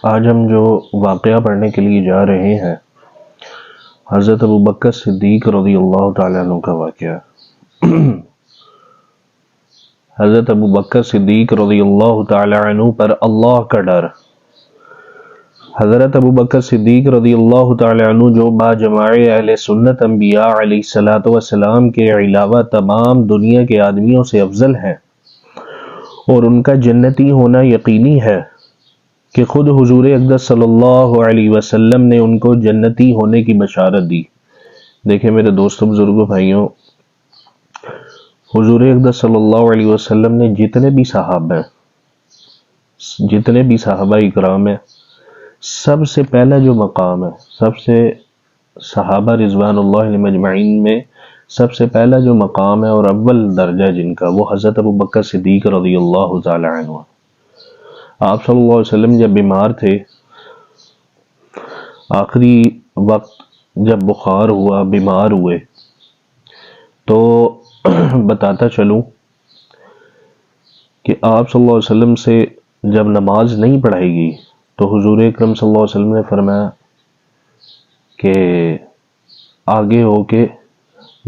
آج ہم جو واقعہ پڑھنے کے لیے جا رہے ہیں حضرت ابوبکر صدیق رضی اللہ تعالیٰ عنہ کا واقعہ۔ حضرت ابوبکر صدیق رضی اللہ تعالیٰ عنہ پر اللہ کا ڈر۔ حضرت ابوبکر صدیق رضی اللہ تعالیٰ عنہ جو باجماع اہل سنت انبیاء علیہ السلام کے علاوہ تمام دنیا کے آدمیوں سے افضل ہیں اور ان کا جنتی ہونا یقینی ہے کہ خود حضور اقدس صلی اللہ علیہ وسلم نے ان کو جنتی ہونے کی بشارت دی۔ دیکھیں میرے دوستوں بزرگوں بھائیوں، حضور اقدس صلی اللہ علیہ وسلم نے جتنے بھی صحابہ اکرام ہیں، سب سے پہلا جو مقام ہے، سب سے صحابہ رضوان اللہ علیہم اجمعین میں سب سے پہلا جو مقام ہے اور اول درجہ جن کا، وہ حضرت ابوبکر صدیق رضی اللہ تعالی عنہ۔ آپ صلی اللہ علیہ وسلم جب بیمار تھے، آخری وقت جب بخار ہوا، بیمار ہوئے، تو بتاتا چلوں کہ آپ صلی اللہ علیہ وسلم سے جب نماز نہیں پڑھائی گئی تو حضور اکرم صلی اللہ علیہ وسلم نے فرمایا کہ آگے ہو کے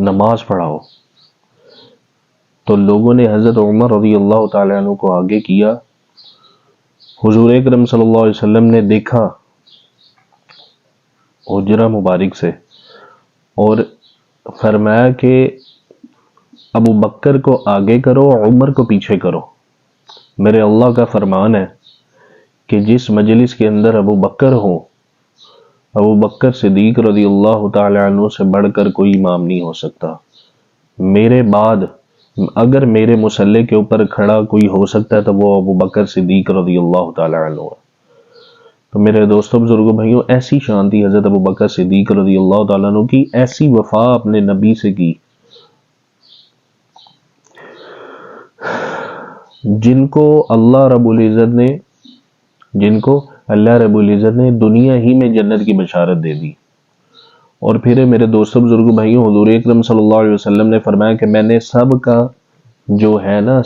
نماز پڑھاؤ۔ تو لوگوں نے حضرت عمر رضی اللہ تعالیٰ عنہ کو آگے کیا۔ حضور اکرم صلی اللہ علیہ وسلم نے دیکھا حجرہ مبارک سے اور فرمایا کہ ابو بکر کو آگے کرو، عمر کو پیچھے کرو۔ میرے اللہ کا فرمان ہے کہ جس مجلس کے اندر ابو بکر ہوں، ابو بکر صدیق رضی اللہ تعالی عنہ سے بڑھ کر کوئی امام نہیں ہو سکتا۔ میرے بعد اگر میرے مصلی کے اوپر کھڑا کوئی ہو سکتا ہے تو وہ ابو بکر صدیق رضی اللہ تعالی عنہ ہے۔ تو میرے دوستوں بزرگوں بھائیوں، ایسی شان تھی حضرت ابو بکر صدیق رضی اللہ تعالی عنہ کی، ایسی وفا اپنے نبی سے کی، جن کو اللہ رب العزت نے دنیا ہی میں جنت کی بشارت دے دی۔ اور پھر میرے دوستوں بزرگوں بھائیوں، حضور اکرم صلی اللہ علیہ وسلم نے فرمایا کہ میں نے سب کا جو ہے نا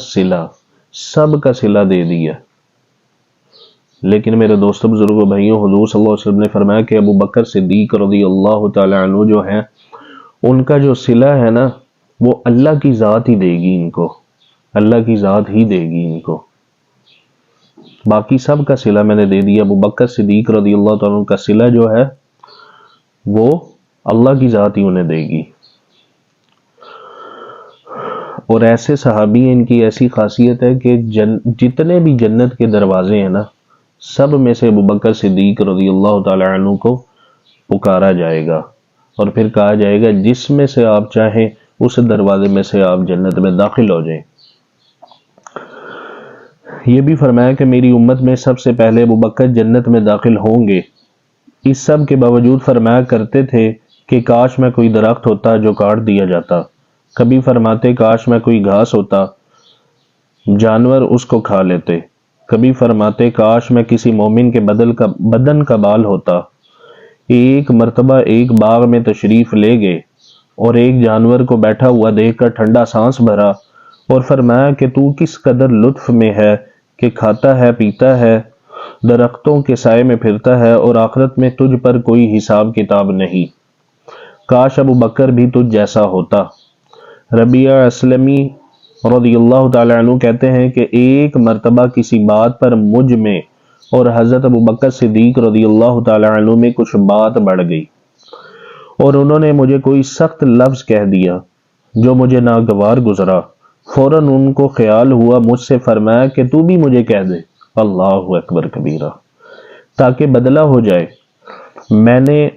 سب کا صلہ دے دیا، لیکن میرے دوستوں بزرگوں بھائیوں، حضور صلی اللہ علیہ وسلم نے فرمایا کہ ابو بکر صدیق رضی اللہ تعالی عنہ جو ہیں، ان کا جو صلہ ہے نا، وہ اللہ کی ذات ہی دے گی ان کو، اللہ کی ذات ہی دے گی ان کو۔ باقی سب کا صلہ میں نے دے دیا، ابو بکر صدیق رضی اللہ تعالیٰ عنہ کا صلہ جو ہے وہ اللہ کی ذات ہی انہیں دے گی۔ اور ایسے صحابی ہیں، ان کی ایسی خاصیت ہے کہ جتنے بھی جنت کے دروازے ہیں نا، سب میں سے ابو بکر صدیق رضی اللہ تعالی عنہ کو پکارا جائے گا اور پھر کہا جائے گا جس میں سے آپ چاہیں اس دروازے میں سے آپ جنت میں داخل ہو جائیں۔ یہ بھی فرمایا کہ میری امت میں سب سے پہلے ابو بکر جنت میں داخل ہوں گے۔ اس سب کے باوجود فرمایا کرتے تھے کہ کاش میں کوئی درخت ہوتا جو کاٹ دیا جاتا، کبھی فرماتے کاش میں کوئی گھاس ہوتا، جانور اس کو کھا لیتے، کبھی فرماتے کاش میں کسی مومن کے بدن کا بال ہوتا۔ ایک مرتبہ ایک باغ میں تشریف لے گئے اور ایک جانور کو بیٹھا ہوا دیکھ کر ٹھنڈا سانس بھرا اور فرمایا کہ تو کس قدر لطف میں ہے کہ کھاتا ہے، پیتا ہے، درختوں کے سائے میں پھرتا ہے اور آخرت میں تجھ پر کوئی حساب کتاب نہیں، کاش ابو بکر بھی تجھ جیسا ہوتا۔ ربیعہ اسلمی رضی اللہ تعالی عنہ کہتے ہیں کہ ایک مرتبہ کسی بات پر مجھ میں اور حضرت ابو بکر صدیق رضی اللہ تعالی عنہ میں کچھ بات بڑھ گئی اور انہوں نے مجھے کوئی سخت لفظ کہہ دیا جو مجھے ناگوار گزرا۔ فوراً ان کو خیال ہوا، مجھ سے فرمایا کہ تو بھی مجھے کہہ دے، اللہ اکبر کبیرہ، تاکہ بدلہ ہو جائے۔ میں نے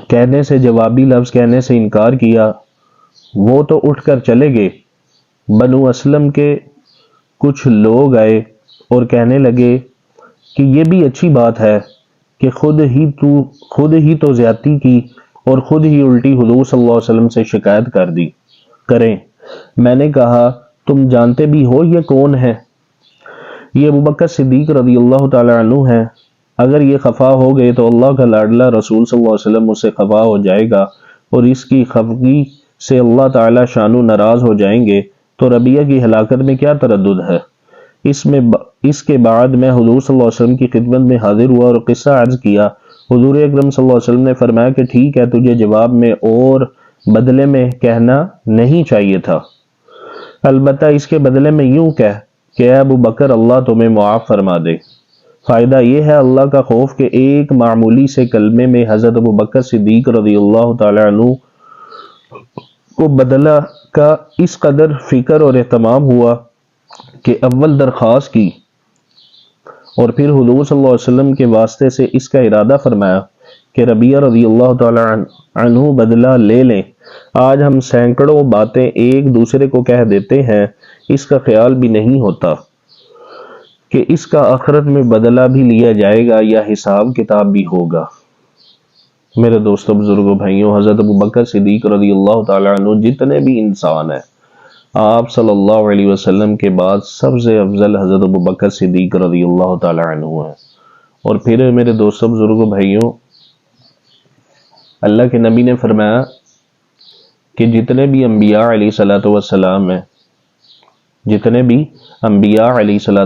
کہنے سے، جوابی لفظ کہنے سے انکار کیا۔ وہ تو اٹھ کر چلے گئے۔ بنو اسلم کے کچھ لوگ آئے اور کہنے لگے کہ یہ بھی اچھی بات ہے کہ خود ہی تو زیادتی کی اور خود ہی الٹی حضور صلی اللہ علیہ وسلم سے شکایت کریں۔ میں نے کہا تم جانتے بھی ہو یہ کون ہے؟ یہ ابو بکر صدیق رضی اللہ تعالی عنہ ہے۔ اگر یہ خفا ہو گئے تو اللہ کا لاڈلا رسول صلی اللہ علیہ وسلم اس سے خفا ہو جائے گا اور اس کی خفگی سے اللہ تعالی شانو ناراض ہو جائیں گے، تو ربیعہ کی ہلاکت میں کیا تردد ہے؟ اس میں اس کے بعد میں حضور صلی اللہ علیہ وسلم کی خدمت میں حاضر ہوا اور قصہ عرض کیا۔ حضور اکرم صلی اللہ علیہ وسلم نے فرمایا کہ ٹھیک ہے، تجھے جواب میں اور بدلے میں کہنا نہیں چاہیے تھا، البتہ اس کے بدلے میں یوں کہہ کہ اے ابو بکر، اللہ تمہیں معاف فرما دے۔ فائدہ یہ ہے اللہ کا خوف کہ ایک معمولی سے کلمے میں حضرت ابو بکر صدیق رضی اللہ تعالی عنہ کو بدلہ کا اس قدر فکر اور اہتمام ہوا کہ اول درخواست کی اور پھر حضور صلی اللہ علیہ وسلم کے واسطے سے اس کا ارادہ فرمایا کہ ربیعہ رضی اللہ تعالی عنہ بدلہ لے لیں۔ آج ہم سینکڑوں باتیں ایک دوسرے کو کہہ دیتے ہیں، اس کا خیال بھی نہیں ہوتا کہ اس کا آخرت میں بدلہ بھی لیا جائے گا یا حساب کتاب بھی ہوگا۔ میرے دوستوں، بزرگوں، بھائیوں، حضرت ابو بکر صدیق رضی اللہ تعالی عنہ جتنے بھی انسان ہیں، آپ صلی اللہ علیہ وسلم کے بعد سب سے افضل حضرت ابو بکر صدیق رضی اللہ تعالی عنہ ہیں۔ اور پھر میرے دوستوں، بزرگوں، بھائیوں، اللہ کے نبی نے فرمایا کہ جتنے بھی انبیاء علیہ الصلوۃ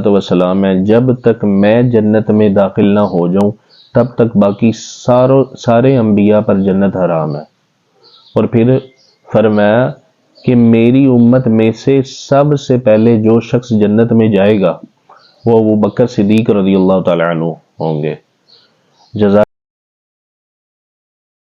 والسلام ہیں، جب تک میں جنت میں داخل نہ ہو جاؤں تب تک باقی سارے انبیاء پر جنت حرام ہے۔ اور پھر فرمایا کہ میری امت میں سے سب سے پہلے جو شخص جنت میں جائے گا وہ ابو بکر صدیق رضی اللہ تعالی عنہ ہوں گے۔